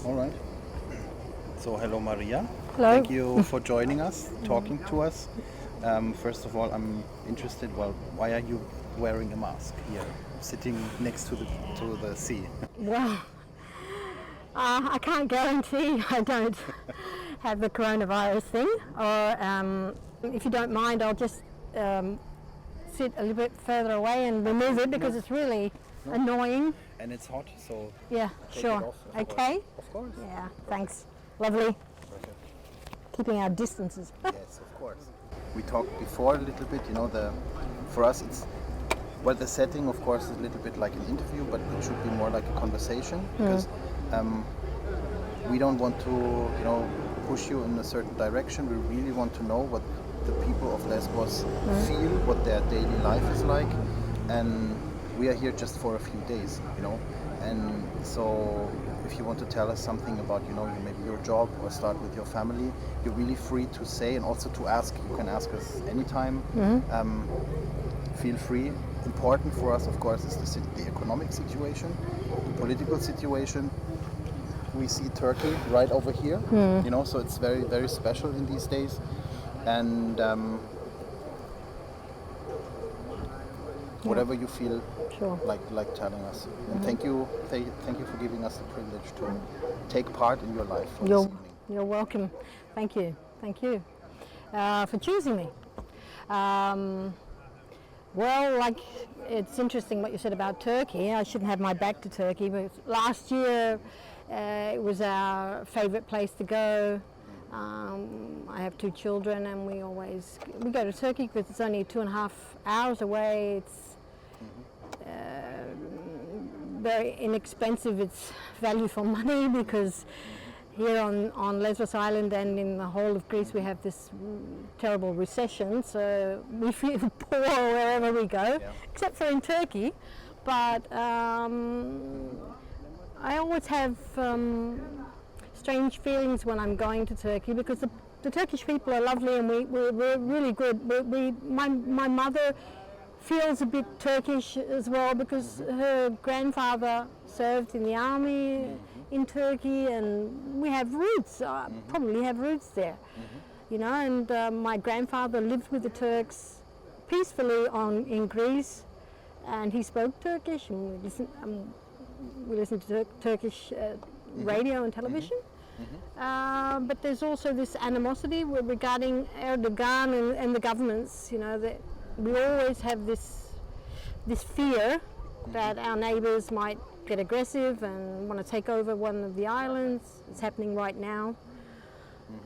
All right. So hello Maria. Hello. Thank you for joining us, talking to us. First of all, I'm interested. Well, why are you wearing a mask here, sitting next to the sea? Well, I can't guarantee I don't have the coronavirus thing, or if you don't mind, I'll just sit a little bit further away and remove it because it's really annoying. And it's hot, so Yeah, take sure. it off. Okay. Of course. Yeah, thanks. Lovely. Perfect. Keeping our distances. Yes, of course. We talked before a little bit. For us it's the setting of course is a little bit like an interview, but it should be more like a conversation because we don't want to push you in a certain direction. We really want to know what the people of Lesbos feel, what their daily life is like, and we are here just for a few days, and so if you want to tell us something about maybe your job or start with your family, you're really free to say and also to ask. You can ask us anytime. Feel free. Important for us of course is the economic situation, the political situation. We see Turkey right over here, so it's very, very special in these days, and whatever you feel Sure. like telling us. And thank you for giving us the privilege to take part in your life for this evening. You're welcome. Thank you for choosing me. Well, it's interesting what you said about Turkey. I shouldn't have my back to Turkey, but last year it was our favorite place to go. I have 2 children, and we go to Turkey because it's only 2.5 hours away. It's very inexpensive. It's value for money because here on Lesbos Island and in the whole of Greece we have this terrible recession, so we feel poor wherever we go, except for in Turkey. But I always have strange feelings when I'm going to Turkey because the Turkish people are lovely and we're really good. My mother feels a bit Turkish as well because her grandfather served in the army in Turkey, and we have roots, probably have roots there, and my grandfather lived with the Turks peacefully in Greece, and he spoke Turkish, and we listened to Turkish radio and television. But there's also this animosity regarding Erdogan and the governments, that we always have this fear that our neighbours might get aggressive and want to take over one of the islands. It's happening right now.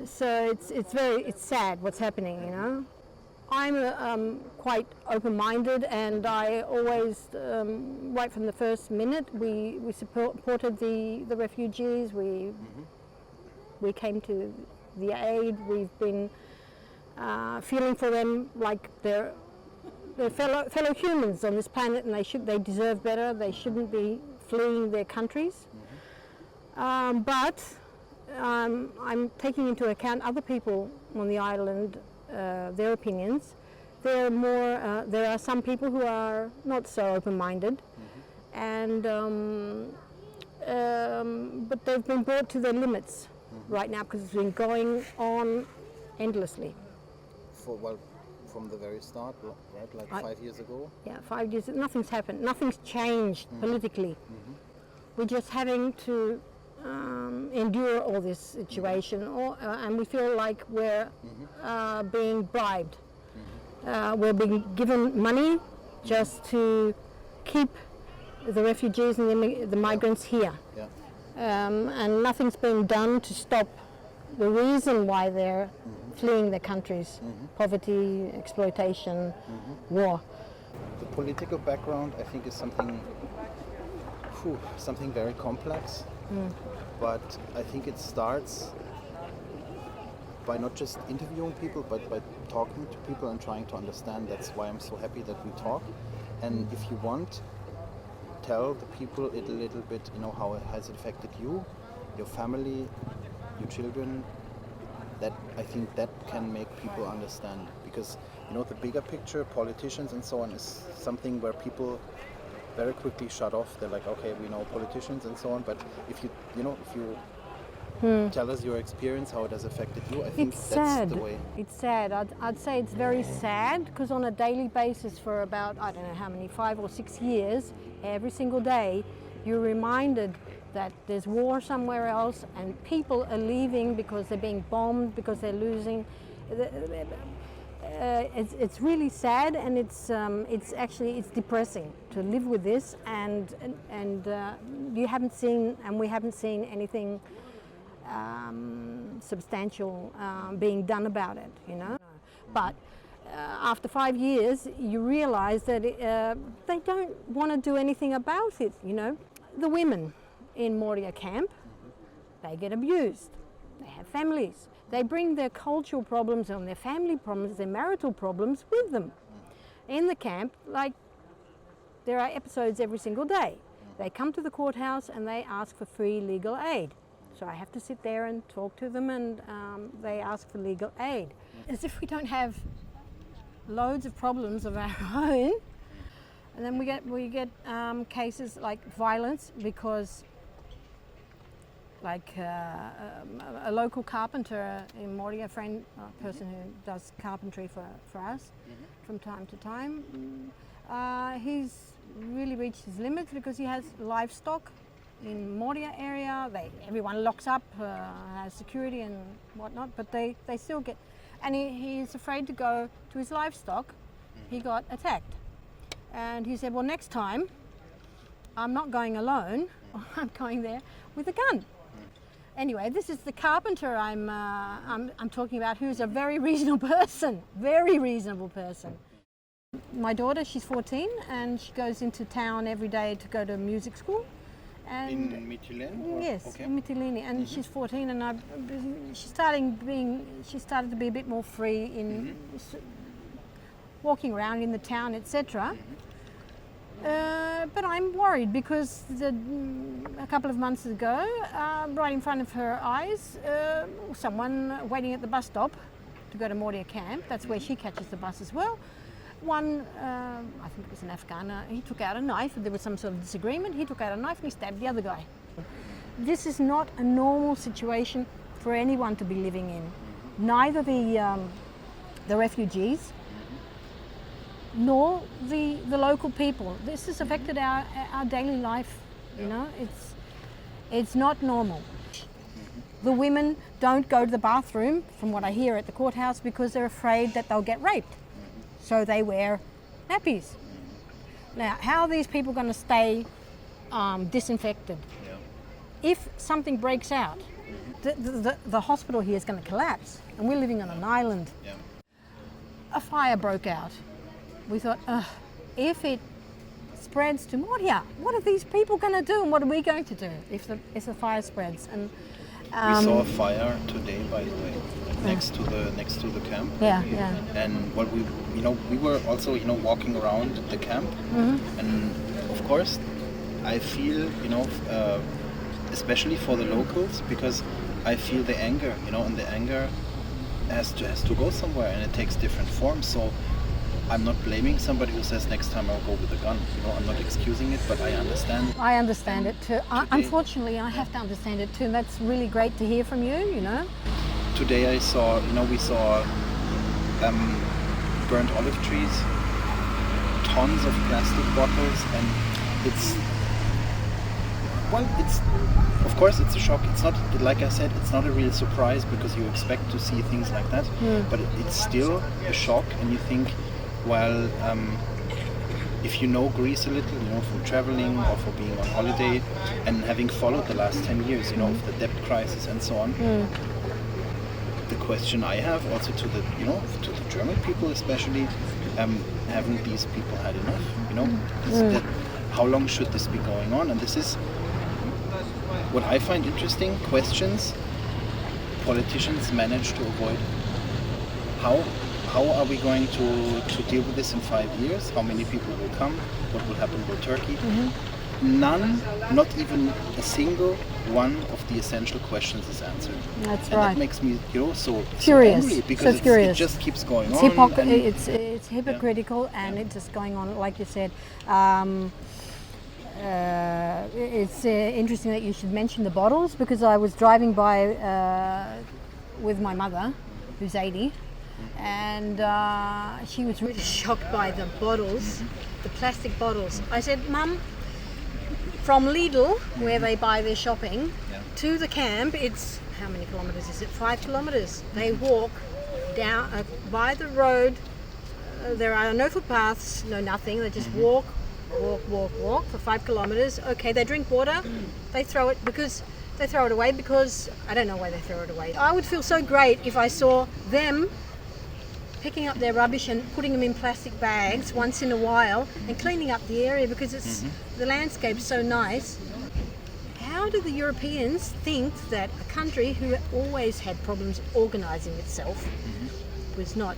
So it's sad what's happening, I'm quite open-minded, and I always, right from the first minute, we supported the refugees. We came to the aid. We've been feeling for them like they're fellow humans on this planet, and they deserve better. They shouldn't be fleeing their countries. But I'm taking into account other people on the island, their opinions. There are some people who are not so open-minded, and but they've been brought to their limits right now because it's been going on endlessly. From the very start, right? Like 5 years ago? Yeah, 5 years. Nothing's happened. Nothing's changed politically. We're just having to endure all this situation, and we feel like we're being bribed. We're being given money just to keep the refugees and the migrants here. And nothing's been done to stop the reason why they're fleeing their countries: poverty, exploitation, war. The political background, I think, is something very complex. But I think it starts by not just interviewing people, but by talking to people and trying to understand. That's why I'm so happy that we talk. And if you want, tell the people a little bit, how it has affected you, your family, your children. That I think that can make people understand, because the bigger picture, politicians and so on, is something where people very quickly shut off. They're like, okay, we know politicians and so on, but if you Tell us your experience, how it has affected you. I think It's that's sad. the way. It's sad. I'd say it's very sad because on a daily basis for about, I don't know how many, 5 or 6 years, every single day, you're reminded that there's war somewhere else and people are leaving because they're being bombed, because they're losing. It's really sad, and it's actually depressing to live with this, and you haven't seen, and we haven't seen anything substantial being done about it, you know. But after 5 years, you realise that they don't want to do anything about it, you know. The women in Moria camp, they get abused. They have families. They bring their cultural problems and their family problems, their marital problems with them. In the camp, like, there are episodes every single day. They come to the courthouse and they ask for free legal aid. So I have to sit there and talk to them, and they ask for legal aid. As if we don't have loads of problems of our own. And then we get cases like violence because, like a local carpenter in Moria, a friend, a person who does carpentry for us from time to time, he's really reached his limits because he has livestock in Moria area. Everyone locks up, has security and whatnot, but they still get, and he's afraid to go to his livestock. He got attacked, and he said, well, next time I'm not going alone, I'm going there with a gun. Anyway, this is the carpenter I'm talking about, who's a very reasonable person, very reasonable person. My daughter, she's 14, and she goes into town every day to go to music school. And In Mytilini? yes, Okay. in Mytilini, and she's 14, and she started to be a bit more free in walking around in the town, etc. But I'm worried because a couple of months ago, right in front of her eyes, someone waiting at the bus stop to go to Moria camp, that's where she catches the bus as well. One, I think it was an Afghan, he took out a knife. There was some sort of disagreement. He took out a knife and he stabbed the other guy. This is not a normal situation for anyone to be living in. Neither the refugees nor the local people. This has affected our daily life. You know, it's not normal. The women don't go to the bathroom, from what I hear at the courthouse, because they're afraid that they'll get raped. So they wear nappies. Now, how are these people going to stay disinfected? Yeah. If something breaks out, the hospital here is going to collapse, and we're living on an island. Yeah. A fire broke out. We thought, if it spreads to Moria, what are these people going to do, and what are we going to do if the fire spreads? And we saw a fire today, by the way, next to the camp. Yeah, yeah. And what we were also walking around the camp, and of course, I feel especially for the locals, because I feel the anger, and the anger has to go somewhere, and it takes different forms. So I'm not blaming somebody who says next time I'll go with a gun. I'm not excusing it, but I understand. I understand it too. Unfortunately, I have to understand it too. That's really great to hear from you. Today I saw, we saw burnt olive trees, tons of plastic bottles, and of course it's a shock. It's not, like I said, it's not a real surprise because you expect to see things like that, but it's still a shock, and you think, well, if you know Greece a little, from traveling or for being on holiday, and having followed the last 10 years, of the debt crisis and so on, the question I have also to the German people especially, haven't these people had enough? How long should this be going on? And this is what I find interesting, questions politicians manage to avoid. How are we going to deal with this in 5 years? How many people will come? What will happen with Turkey? None, not even a single one of the essential questions is answered. That's and right. that makes me so furious. angry, because it just keeps going on. It's hypocritical, and it's just going on, like you said. it's interesting that you should mention the bottles, because I was driving by with my mother, who's 80, and she was really shocked by the bottles, the plastic bottles. I said, Mum, from Lidl, where they buy their shopping, to the camp, it's, how many kilometres is it? 5 kilometres. They walk down by the road. There are no footpaths, no nothing. They just walk for 5 kilometres. Okay, they drink water. They throw it away because I don't know why they throw it away. I would feel so great if I saw them picking up their rubbish and putting them in plastic bags once in a while and cleaning up the area, because it's the landscape's so nice. How do the Europeans think that a country who always had problems organising itself was not,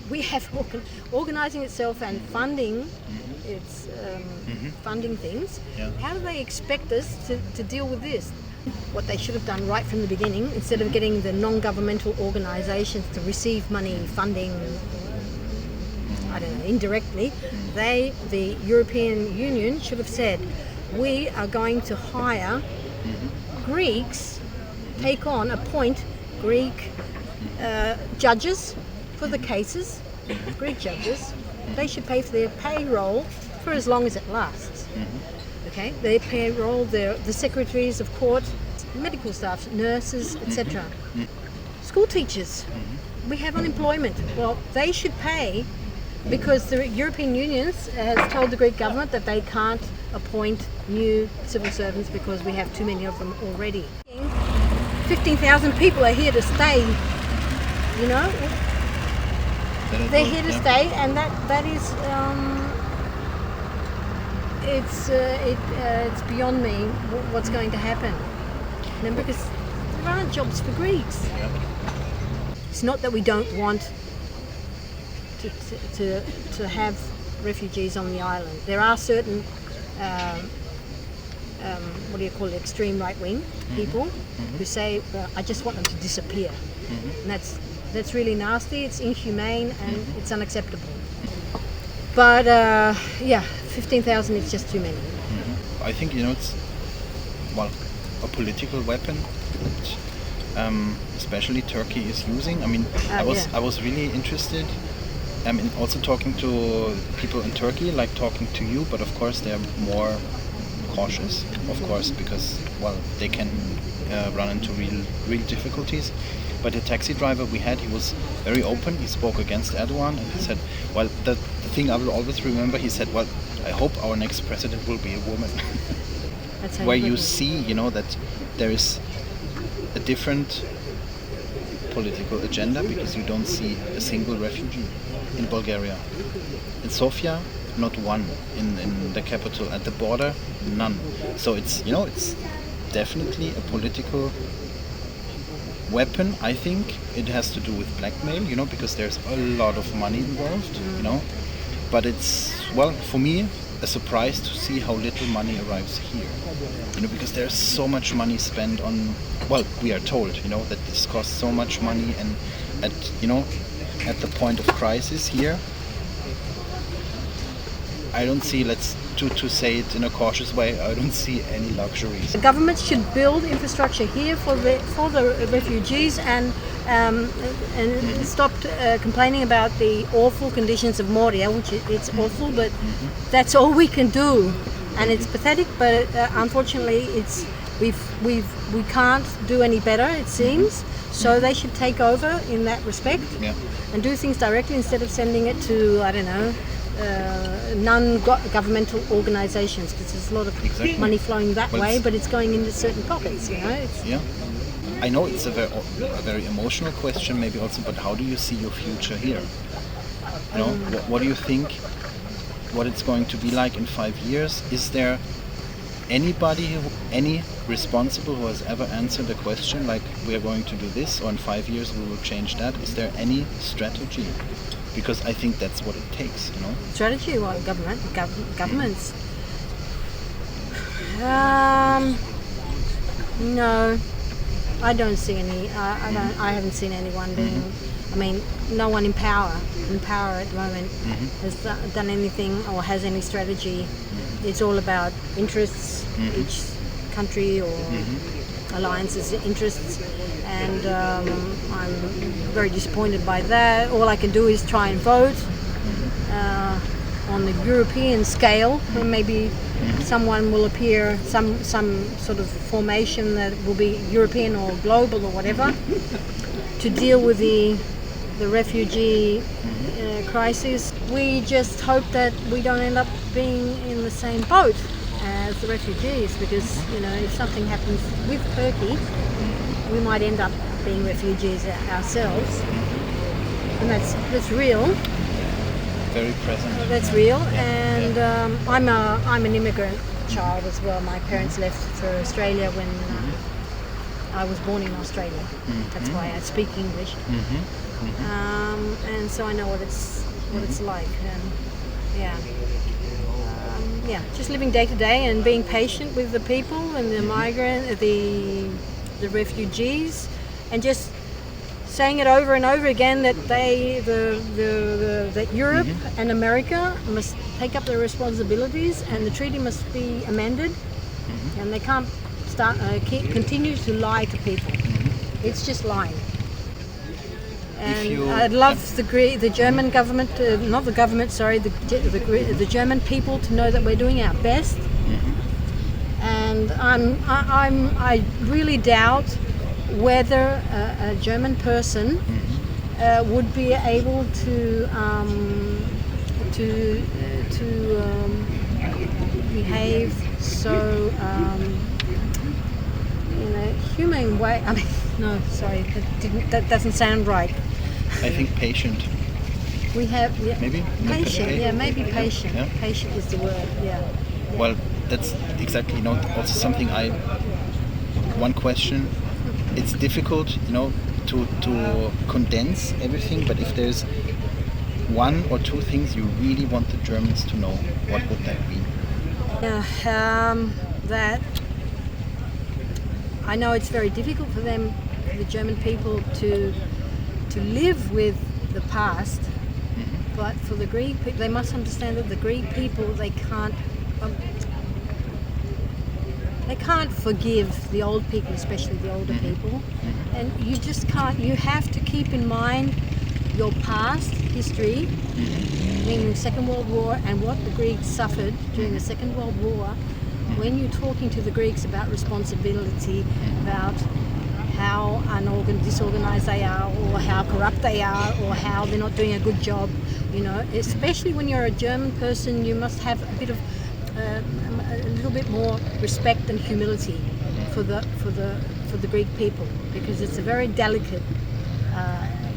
we have organising itself and funding its funding things. How do they expect us to deal with this? What they should have done right from the beginning, instead of getting the non-governmental organisations to receive money, funding, I don't know, indirectly, the European Union should have said, we are going to hire Greeks, appoint Greek judges for the cases, Greek judges. They should pay for their payroll for as long as it lasts. Okay, their payroll, the secretaries of court, medical staff, nurses, etc. School teachers, we have unemployment. Well, they should pay, because the European Union has told the Greek government that they can't appoint new civil servants because we have too many of them already. 15,000 people are here to stay, they're here to stay, and that is it's beyond me what's going to happen. Because there aren't jobs for Greeks. It's not that we don't want to have refugees on the island. There are certain extreme right-wing people who say, well, I just want them to disappear. And that's really nasty, it's inhumane, and it's unacceptable. But 15,000 is just too many. I think, it's, a political weapon that especially Turkey is using. I was really interested in also talking to people in Turkey, like talking to you, but of course they're more cautious, of course, because they can run into real difficulties. But the taxi driver we had, he was very open. He spoke against Erdogan, and he said, the thing I will always remember, he said, I hope our next president will be a woman. That's where you see, that there is a different political agenda, because you don't see a single refugee in Bulgaria. In Sofia, not one. In the capital, at the border, none. So it's definitely a political weapon. I think it has to do with blackmail, because there's a lot of money involved, But it's, for me, a surprise to see how little money arrives here, because there's so much money spent on, we are told, that this costs so much money, and at the point of crisis here, I don't see, to say it in a cautious way, I don't see any luxuries. The government should build infrastructure here for the refugees, and stop complaining about the awful conditions of Moria, which it's awful, but that's all we can do, and it's pathetic. But unfortunately, we can't do any better, it seems. So they should take over in that respect and do things directly, instead of sending it to, I don't know, non-governmental organisations, because there's a lot of money flowing that way, but it's going into certain pockets, I know it's a very emotional question, maybe also, but how do you see your future here? What do you think? What it's going to be like in 5 years? Is there any responsible who has ever answered a question like, we are going to do this, or in 5 years we will change that? Is there any strategy? Because I think that's what it takes, Strategy? Well, governments. No, I don't see any. I haven't seen anyone being. No one in power at the moment has done anything or has any strategy it's all about interests, each country or alliance's interests, and I'm very disappointed by that. All I can do is try and vote on the European scale. Maybe someone will appear, some sort of formation that will be European or global or whatever, to deal with the refugee crisis. We just hope that we don't end up being in the same boat as the refugees, because if something happens with Turkey, we might end up being refugees ourselves, and that's real. Very present. That's real, and I'm an immigrant child as well. My parents left for Australia when I was born in Australia. That's why I speak English, and so I know what it's like. And just living day to day and being patient with the people and the migrant, the refugees, and just saying it over and over again that that Europe and America must take up their responsibilities, and the treaty must be amended, and they can't continue to lie to people. It's just lying. And I'd love the German government, not the government, sorry, the German people to know that we're doing our best. And I really doubt whether a German person would be able to behave so in a human way. I mean, no, sorry, that doesn't sound right. I think patient. We have Maybe patient. Yeah, maybe patient. Yeah. Patient is the word. Yeah. Well, that's exactly also something one question. It's difficult, to condense everything, but if there's one or two things you really want the Germans to know, what would that be? That I know it's very difficult for them, the German people, to live with the past, but for the Greek people, they must understand that the Greek people, they can't forgive the old people, especially the older people, and you just can't. You have to keep in mind your past history, meaning the Second World War, and what the Greeks suffered during the Second World War. When you're talking to the Greeks about responsibility, about how disorganized they are, or how corrupt they are, or how they're not doing a good job, especially when you're a German person, you must have a bit of a little bit more respect and humility for the Greek people, because it's a very delicate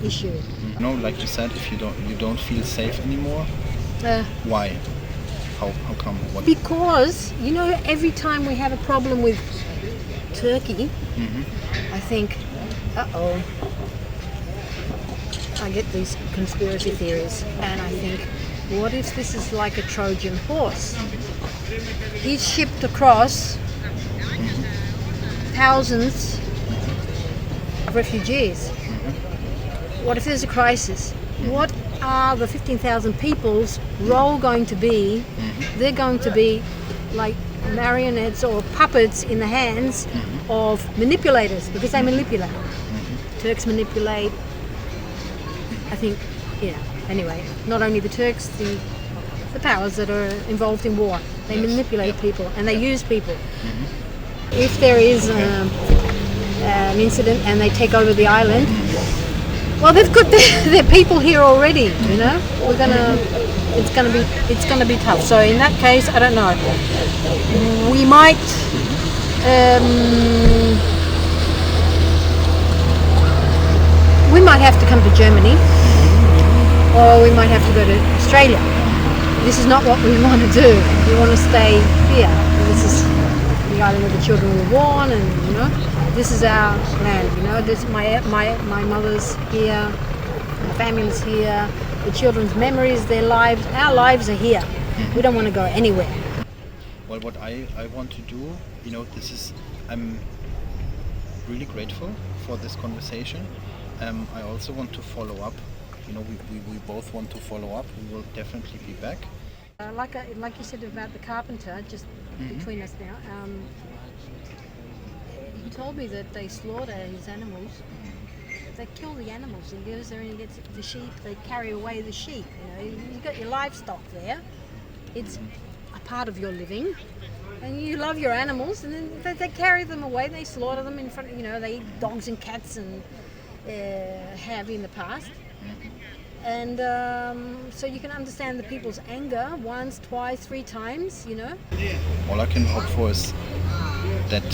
issue. Like you said, if you don't feel safe anymore, why? How come? What? Because every time we have a problem with Turkey, I think, I get these conspiracy theories, and I think, what if this is like a Trojan horse? He's shipped across thousands of refugees. What if there's a crisis? What are the 15,000 people's role going to be? They're going to be like marionettes or puppets in the hands of manipulators, because they manipulate. Turks manipulate, I think, anyway, not only the Turks, the powers that are involved in war, they manipulate people and they use people. If there is an incident and they take over the island, well, they've got their people here already. It's gonna be tough. So in that case, I don't know. We might. We might have to come to Germany, or we might have to go to Australia. This is not what we want to do. We want to stay here. This is the island where the children were born, and this is our land. This my mother's here, my family's here, the children's memories, their lives, our lives are here. We don't want to go anywhere. Well, what I want to do, I'm really grateful for this conversation. I also want to follow up. We both want to follow up. We will definitely be back. Like you said about the carpenter, just between us now, he told me that they slaughter his animals. They kill the animals. He goes there and he gets the sheep. They carry away the sheep. You've got your livestock there. It's a part of your living, and you love your animals. And then they carry them away. They slaughter them in front. They eat dogs and cats and have in the past. And so you can understand the people's anger once, twice, 3 times. All I can hope for is that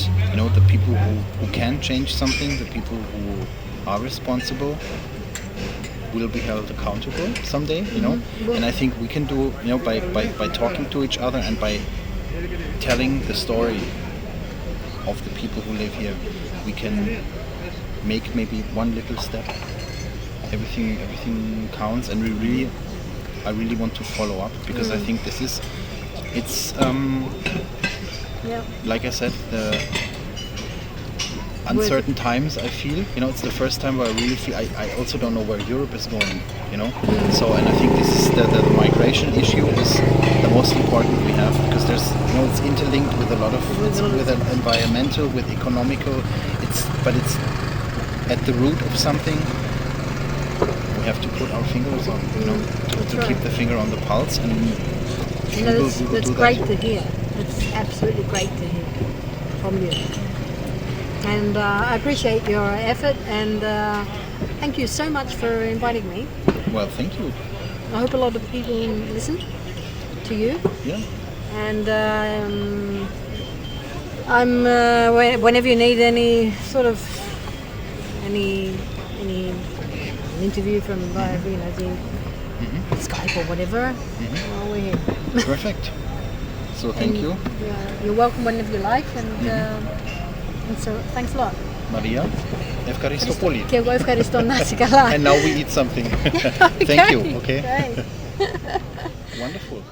the people who can change something, the people who are responsible, will be held accountable someday. And I think we can do by talking to each other and by telling the story of the people who live here, we can make maybe one little step. Everything counts, and I really want to follow up, because I think it's like I said, the uncertain times I feel, it's the first time where I really feel, I also don't know where Europe is going, so, and I think this is the migration issue is the most important we have, because there's, it's interlinked with a lot of, with environmental, with economical, but it's at the root of something. We have to put our fingers on, to keep the finger on the pulse, and that's great to hear. It's absolutely great to hear from you. And I appreciate your effort, and thank you so much for inviting me. Well, thank you. I hope a lot of people listen to you. Yeah. And I'm whenever you need any sort of any interview from the Skype or whatever, we're here. Perfect. So thank you. You're welcome whenever you like, and so thanks a lot. Maria, ευχαριστώ πολύ. Και εγώ ευχαριστώ, να είσαι καλά. And now we eat something. Thank you. Okay. Great. Wonderful.